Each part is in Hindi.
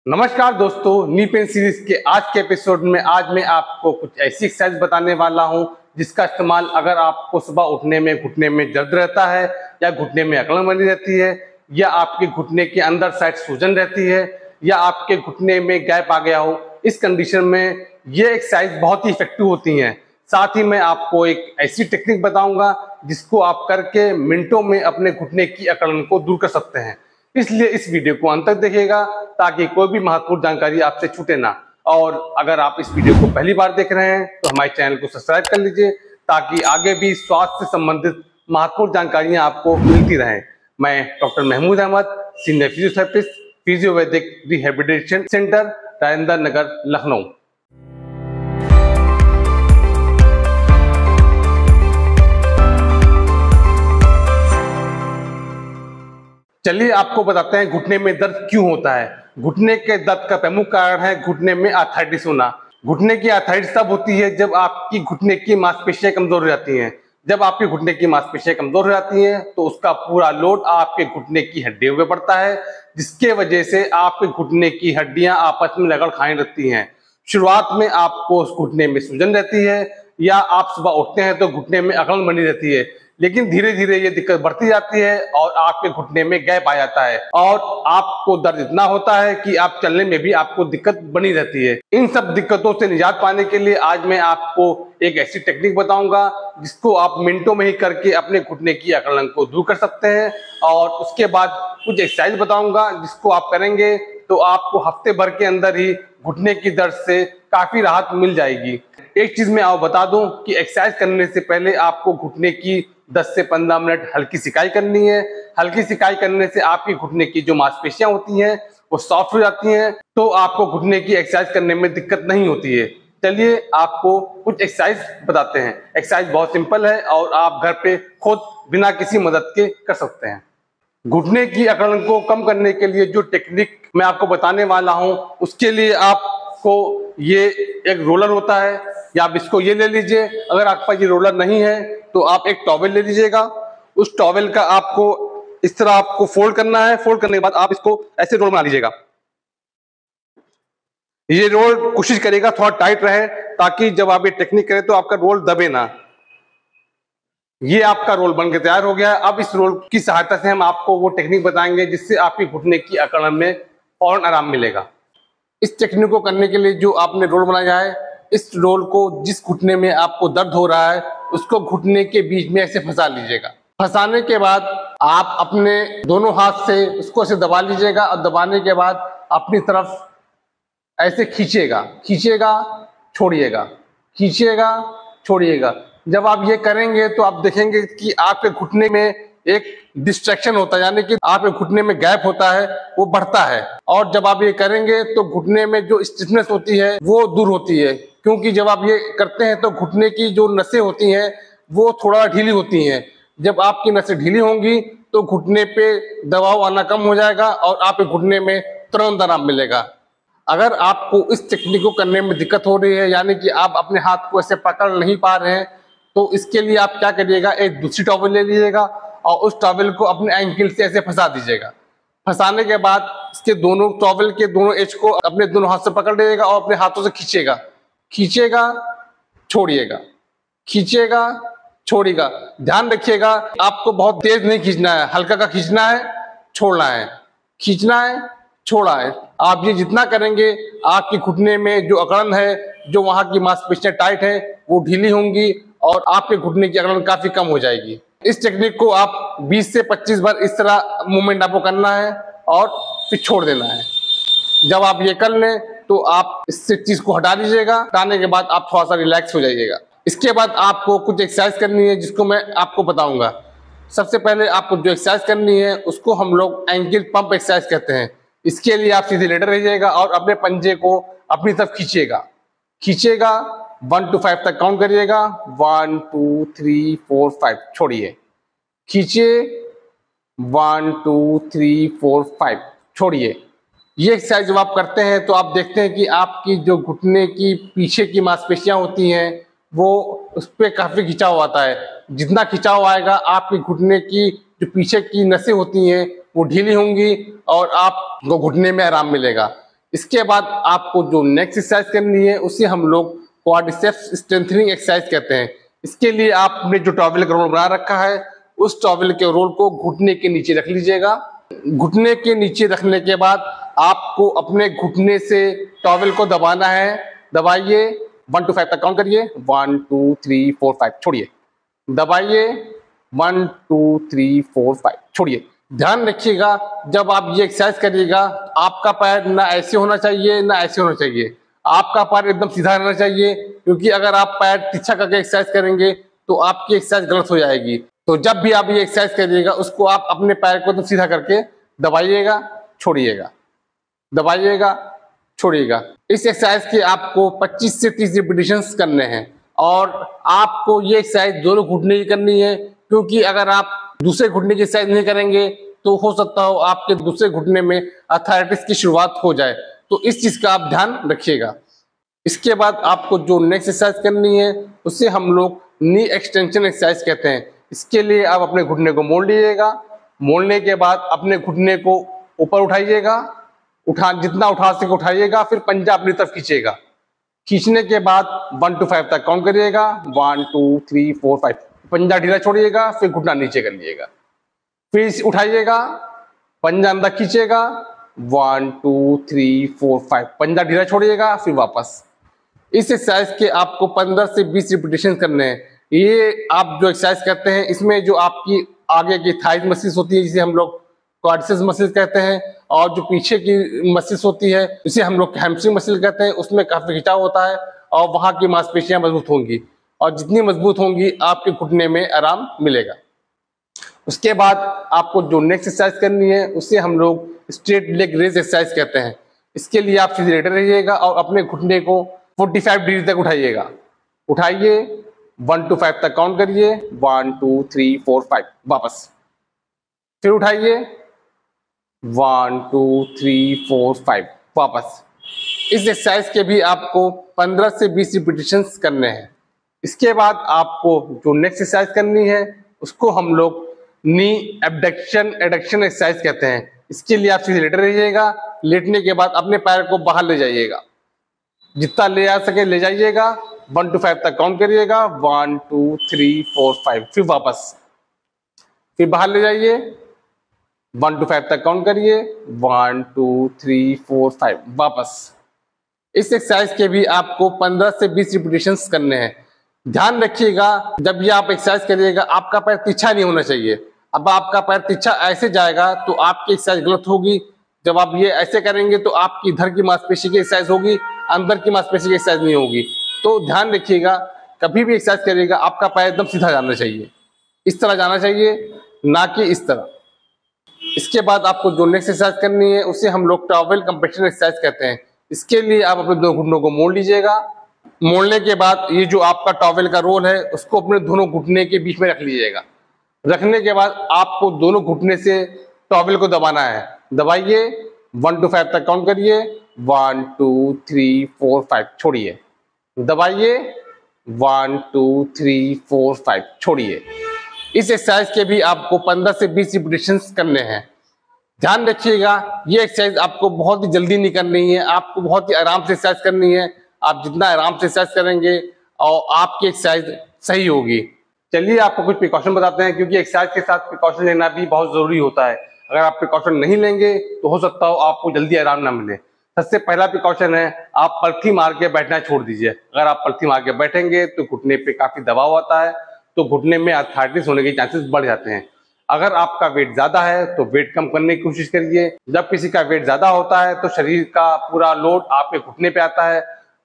नमस्कार दोस्तों, नी पेन सीरीज के आज के एपिसोड में आज मैं आपको कुछ ऐसी एक्सरसाइज बताने वाला हूं जिसका इस्तेमाल अगर आपको सुबह उठने में घुटने में दर्द रहता है या घुटने में अकड़न बनी रहती है या आपके घुटने के अंदर साइड सूजन रहती है या आपके घुटने में गैप आ गया हो, इस कंडीशन में ये एक्सरसाइज बहुत ही इफेक्टिव होती हैं। साथ ही मैं आपको एक ऐसी टेक्निक बताऊंगा जिसको आप करके मिनटों में अपने घुटने की अकड़न को दूर कर सकते हैं। इसलिए इस वीडियो को अंत तक देखिएगा ताकि कोई भी महत्वपूर्ण जानकारी आपसे छूटे ना। और अगर आप इस वीडियो को पहली बार देख रहे हैं तो हमारे चैनल को सब्सक्राइब कर लीजिए ताकि आगे भी स्वास्थ्य से संबंधित महत्वपूर्ण जानकारियां आपको मिलती रहें। मैं doctor Mahmood Ahmad, senior physiotherapist, Physiovedic rehabilitation centre, Rajendra Nagar, Lucknow. चलिए आपको बताते हैं घुटने में दर्द क्यों होता है। घुटने के दर्द का प्रमुख कारण है घुटने में आर्थराइटिस होना। घुटने की आर्थराइटिस तब होती है जब आपकी घुटने की मांसपेशियां कमजोर हो जाती हैं। जब आपकी घुटने की मांसपेशियां कमजोर हो जाती हैं तो उसका पूरा लोड आपके घुटने की हड्डियों पे पड़ता है, जिसके वजह से आपके घुटने की हड्डियां आपस में रगड़ खाने लगती हैं। शुरुआत में आपको उस घुटने में सूजन रहती है या आप सुबह उठते हैं तो घुटने में अकड़न बनी रहती है, लेकिन धीरे धीरे ये दिक्कत बढ़ती जाती है और आपके घुटने में गैप आ जाता है और आपको दर्द इतना होता है कि आप चलने में भी आपको दिक्कत बनी रहती है। इन सब दिक्कतों से निजात पाने के लिए आज मैं आपको एक ऐसी टेक्निक बताऊंगा जिसको आप मिनटों में ही करके अपने घुटने की अकड़न को दूर कर सकते हैं। और उसके बाद कुछ एक्सरसाइज बताऊंगा जिसको आप करेंगे तो आपको हफ्ते भर के अंदर ही घुटने की दर्द से काफी राहत मिल जाएगी। एक चीज मैं आपको बता दूं कि एक्सरसाइज करने से पहले आपको घुटने की 10 से 15 मिनट हल्की सिकाई करनी है। हल्की सिकाई करने से आपकी घुटने की जो मांसपेशियां होती हैं वो सॉफ्ट हो जाती हैं, तो आपको घुटने की एक्सरसाइज करने में दिक्कत नहीं होती है। चलिए आपको कुछ एक्सरसाइज बताते हैं। एक्सरसाइज बहुत सिंपल है और आप घर पे खुद बिना किसी मदद के कर सकते हैं। घुटने की अकड़न को कम करने के लिए जो टेक्निक मैं आपको बताने वाला हूं उसके लिए आपको ये एक रोलर होता है या आप इसको ये ले लीजिए। अगर आपके पास ये रोलर नहीं है तो आप एक टॉवेल ले लीजिएगा। उस टॉवेल का आपको इस तरह आपको फोल्ड करना है। फोल्ड करने के बाद आप इसको ऐसे रोल बना लीजिएगा। ये रोल कोशिश करेगा थोड़ा टाइट रहे ताकि जब आप ये टेक्निक करें तो आपका रोल दबे ना। ये आपका रोल बनकर तैयार हो गया। अब इस रोल की सहायता से हम आपको वो टेक्निक बताएंगे जिससे आपकी घुटने की अकड़न में फौरन आराम मिलेगा। इस टेक्निक को करने के लिए जो आपने रोल बनाया है, इस रोल को जिस घुटने में आपको दर्द हो रहा है उसको घुटने के बीच में ऐसे फंसा लीजिएगा। फंसाने के बाद आप अपने दोनों हाथ से उसको ऐसे दबा लीजिएगा और दबाने के बाद अपनी तरफ ऐसे खींचेगा, खींचेगा, छोड़िएगा, खींचेगा, छोड़िएगा। जब आप ये करेंगे तो आप देखेंगे कि आपके घुटने में एक डिस्ट्रैक्शन होता है, यानी कि आपके घुटने में गैप होता है वो बढ़ता है। और जब आप ये करेंगे तो घुटने में जो स्टिफनेस होती है वो दूर होती है, क्योंकि जब आप ये करते हैं तो घुटने की जो नसें होती हैं वो थोड़ा ढीली होती हैं। जब आपकी नसें ढीली होंगी तो घुटने पे दबाव आना कम हो जाएगा और आपके घुटने में तुरंत आराम मिलेगा। अगर आपको इस टेक्निक को करने में दिक्कत हो रही है, यानी कि आप अपने हाथ को ऐसे पकड़ नहीं पा रहे हैं, तो इसके लिए आप क्या करिएगा, एक दूसरी टॉवेल ले लीजिएगा और उस टॉवेल को अपने एंकल से ऐसे फंसा दीजिएगा। फंसाने के बाद इसके दोनों टॉवेल के दोनों एज को अपने दोनों हाथ से पकड़ लीजिएगा और अपने हाथों से खींचेगा, खींचेगा, छोड़िएगा, खींचेगा, छोड़िएगा। ध्यान रखिएगा आपको बहुत तेज नहीं खींचना है, हल्का का खींचना है, छोड़ना है, खींचना है, छोड़ा है। आप ये जितना करेंगे आपके घुटने में जो अकड़न है, जो वहां की मांसपेशियां टाइट है वो ढीली होंगी और आपके घुटने की अकड़न काफी कम हो जाएगी। इस टेक्निक को आप 20 से 25 बार इस तरह मूवमेंट आपको करना है और फिर छोड़ देना है। जब आप ये कर लें तो आप इस चीज को हटा लीजिएगा। हटाने के बाद आप थोड़ा सा रिलैक्स हो जाइएगा। इसके बाद आपको कुछ एक्सरसाइज करनी है जिसको मैं आपको बताऊंगा। सबसे पहले आपको जो एक्सरसाइज करनी है उसको हम लोग एंकल पंप एक्सरसाइज कहते हैं। इसके लिए आप सीधे लेटे रहिएगा और अपने पंजे को अपनी तरफ खींचिएगा, खींचेगा, 1 to 5 तक काउंट करिएगा। 1 2 3 4 5, छोड़िए, खींचिए, 1 2 3 4 5, छोड़िए। ये एक्सरसाइज जब आप करते हैं तो आप देखते हैं कि आपकी जो घुटने की पीछे की मांसपेशियां होती हैं वो उस पर काफी खिंचाव आता है। जितना खिंचाव आएगा आपके घुटने की जो पीछे की नसें होती हैं वो ढीली होंगी और आपको घुटने में आराम मिलेगा। इसके बाद आपको जो नेक्स्ट एक्सरसाइज करनी है उसे हम लोग क्वाड्रिसेप्स स्ट्रेंथनिंग एक्सरसाइज कहते हैं। इसके लिए आपने जो टॉवेल का रोल बना रखा है उस टॉवेल के रोल को घुटने के नीचे रख लीजिएगा। घुटने के नीचे रखने के बाद आपको अपने घुटने से टॉवेल को दबाना है। दबाइए, 1 to 5 तक काउंट करिए, 1 2 3 4 5, छोड़िए। दबाइए, 1 2 3 4 5, छोड़िए। ध्यान रखिएगा जब आप ये एक्सरसाइज करिएगा आपका पैर ना ऐसे होना चाहिए ना ऐसे होना चाहिए, आपका पैर एकदम सीधा रहना चाहिए, क्योंकि अगर आप पैर तिरछा करके एक्सरसाइज करेंगे तो आपकी एक्सरसाइज गलत हो जाएगी। तो जब भी आप ये एक्सरसाइज करिएगा उसको आप अपने पैर को एकदम सीधा करके दबाइएगा, छोड़िएगा, दबाइएगा, छोड़िएगा। इस एक्सरसाइज के आपको 25 से 30 रिपीटेशंस करने हैं और आपको ये एक्सरसाइज दोनों घुटने की करनी है, क्योंकि अगर आप दूसरे घुटने की एक्सरसाइज नहीं करेंगे तो हो सकता हो आपके दूसरे घुटने में आर्थराइटिस की शुरुआत हो जाए। तो इस चीज का आप ध्यान रखिएगा। इसके बाद आपको जो नेक्स्ट एक्सरसाइज करनी है उसे हम लोग नी एक्सटेंशन एक्सरसाइज कहते हैं। इसके लिए आप अपने घुटने को मोड़ लीजिएगा। मोड़ने के बाद अपने घुटने को ऊपर उठाइएगा, जितना उठा सके उठाइएगा, फिर पंजा अपनी तरफ खींचिएगा। खींचने के बाद 1 to 5 तक काउंट करिएगा, 1 2 3 4 5। पंजा ढीला छोड़िएगा, फिर घुटना नीचे कर लीजिएगा, फिर उठाइएगा, पंजा अंदर खींचेगा, 1 2 3 4 5, पंजा ढीला छोड़िएगा, फिर वापस। इस एक्सरसाइज के आपको 15 से 20 रिपीटेशन करने हैं। ये आप जो एक्सरसाइज करते हैं इसमें जो आपकी आगे की थाइज मसल्स होती है जिसे हम लोग क्वाड्रिसेप्स मसल्स कहते हैं, और जो पीछे की मसल्स होती है जिसे हम लोग हैमस्ट्रिंग मसल कहते हैं, उसमें काफी खिंचाव होता है और वहां की मांसपेशियां मजबूत होंगी, और जितनी मजबूत होंगी आपके घुटने में आराम मिलेगा। उसके बाद आपको जो नेक्स्ट एक्सरसाइज करनी है उसे हम लोग स्ट्रेट लेग रेज एक्सरसाइज कहते हैं। इसके लिए आप सीधे लेटे रहिएगा और अपने घुटने को 45 डिग्री तक उठाइएगा। उठाइए, 1 to 5 तक काउंट करिए, 1 2 3 4 5, वापस। फिर उठाइए, 1 2 3 4 5, वापस। इस एक्सरसाइज के भी आपको 15 से 20 रिपीटेशंस करने हैं। इसके बाद आपको जो नेक्स्ट एक्सरसाइज करनी है उसको हम लोग नी एबडक्शन एडक्शन एक्सरसाइज कहते हैं। इसके लिए आप सीधे लेटे रहिएगा। लेटने के बाद अपने पैर को बाहर ले जाइएगा, जितना ले आ सके ले जाइएगा। 1 to 5 तक काउंट करिएगा, 1 2 3 4 5, फिर वापस। फिर बाहर ले जाइए, 1 to 5 तक काउंट करिए, 1 2 3 4 5, वापस। इस एक्सरसाइज के भी आपको 15 से 20 रिपीटेशंस करने हैं। ध्यान रखिएगा जब ये आप एक्सरसाइज करिएगा आपका पैर तिरछा नहीं होना चाहिए। अब आपका पैर तिरछा ऐसे जाएगा तो आपकी एक्सरसाइज गलत होगी। जब आप ये ऐसे करेंगे तो आपकी इधर की मांसपेशी की एक्सरसाइज होगी, अंदर की मांसपेशी की एक्सरसाइज नहीं होगी। तो ध्यान रखिएगा कभी भी एक्सरसाइज करिएगा आपका पैर एकदम सीधा जाना चाहिए, इस तरह जाना चाहिए, ना कि इस तरह। इसके बाद आपको जो नेक्स्ट एक्सरसाइज करनी है उसे हम लोग टॉवेल कंप्रेशन एक्सरसाइज कहते हैं। इसके लिए आप अपने दोनों घुटनों को मोड़ लीजिएगा। मोड़ने के बाद ये जो आपका टॉवेल का रोल है उसको अपने दोनों घुटने के बीच में रख लीजिएगा। रखने के बाद आपको दोनों घुटने से टॉवेल को दबाना है। दबाइए, 1 to 5 तक काउंट करिए, 1 2 3 4 5, छोड़िए। दबाइए, 1 2 3 4 5, छोड़िए। इस एक्सरसाइज के भी आपको 15 से 20 रिपीटेशंस करने हैं। ध्यान रखिएगा ये एक्सरसाइज आपको बहुत ही जल्दी नहीं करनी है, आपको बहुत ही आराम से एक्सरसाइज करनी है। आप जितना आराम से एक्सरसाइज करेंगे और आपकी एक्सरसाइज सही होगी। चलिए आपको कुछ प्रिकॉशन बताते हैं, क्योंकि एक्सरसाइज के साथ प्रिकॉशन लेना भी बहुत जरूरी होता है। अगर आप प्रिकॉशन नहीं लेंगे तो हो सकता हो आपको जल्दी आराम ना मिले। सबसे पहला प्रिकॉशन है आप पलथी मार के बैठना छोड़ दीजिए। अगर आप पलथी मार के बैठेंगे तो घुटने पे काफी दबाव आता है, तो घुटने में आर्थराइटिस होने के चांसेस बढ़ जाते हैं। अगर आपका वेट ज्यादा है तो वेट कम करने की कोशिश करिए। जब किसी का वेट ज्यादा होता है तो शरीर का पूरा लोड आपके घुटने पे आता है,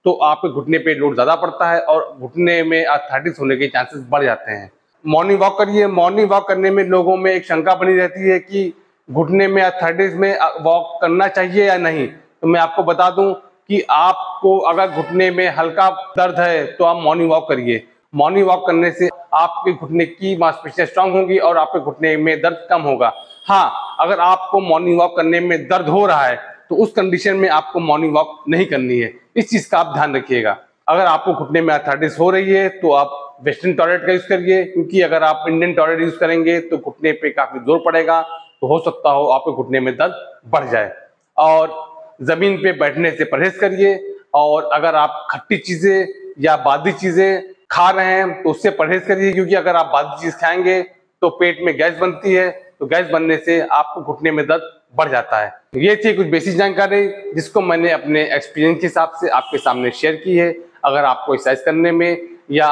तो आपके घुटने पे लोड ज्यादा पड़ता है और घुटने में आर्थराइटिस होने के चांसेस बढ़ जाते हैं। मॉर्निंग वॉक करिए। मॉर्निंग वॉक करने में लोगों में एक शंका बनी रहती है कि घुटने में आर्थराइटिस में वॉक करना चाहिए या नहीं। तो मैं आपको बता दूं कि आपको अगर घुटने में हल्का दर्द है तो आप मॉर्निंग वॉक करिए। मॉर्निंग वॉक करने से आपके घुटने की मांसपेशियां स्ट्रांग होंगी और आपके घुटने में दर्द कम होगा। हाँ, अगर आपको मॉर्निंग वॉक करने में दर्द हो रहा है तो उस कंडीशन में आपको मॉर्निंग वॉक नहीं करनी है। इस चीज का आप ध्यान रखिएगा। अगर आपको घुटने में आर्थराइटिस हो रही है तो आप वेस्टर्न टॉयलेट का यूज करिए, क्योंकि अगर आप इंडियन टॉयलेट यूज करेंगे तो घुटने पे काफी जोर पड़ेगा, तो हो सकता हो आपके घुटने में दर्द बढ़ जाए। और जमीन पे बैठने से परहेज करिए, और अगर आप खट्टी चीजें या बादी चीजें खा रहे हैं तो उससे परहेज करिए, क्योंकि अगर आप बादी चीज खाएंगे तो पेट में गैस बनती है, तो गैस बनने से आपको घुटने में दर्द बढ़ जाता है। ये थी कुछ बेसिक जानकारी जिसको मैंने अपने एक्सपीरियंस के हिसाब से आपके सामने शेयर की है। अगर आपको एक्सरसाइज करने में या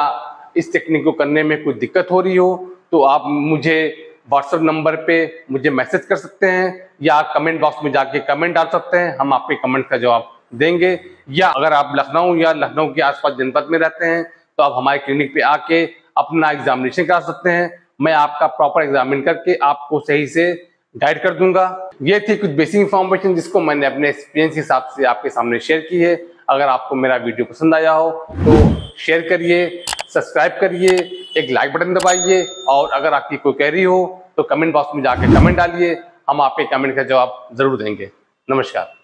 इस टेक्निक को करने में कोई दिक्कत हो रही हो तो आप मुझे व्हाट्सएप नंबर पे मुझे मैसेज कर सकते हैं, या कमेंट बॉक्स में जाके कमेंट डाल सकते हैं, हम आपके कमेंट का जवाब देंगे। या अगर आप लखनऊ या लखनऊ के आसपास जनपद में रहते हैं तो आप हमारे क्लिनिक पे आके अपना एग्जामिनेशन करा सकते हैं। मैं आपका प्रॉपर एग्जामिन करके आपको सही से गाइड कर दूंगा। ये थी कुछ बेसिक इंफॉर्मेशन जिसको मैंने अपने एक्सपीरियंस के हिसाब से आपके सामने शेयर की है। अगर आपको मेरा वीडियो पसंद आया हो तो शेयर करिए, सब्सक्राइब करिए, एक लाइक बटन दबाइए, और अगर आपकी कोई क्वेरी हो तो कमेंट बॉक्स में जाके कमेंट डालिए, हम आपके कमेंट का जवाब जरूर देंगे। नमस्कार।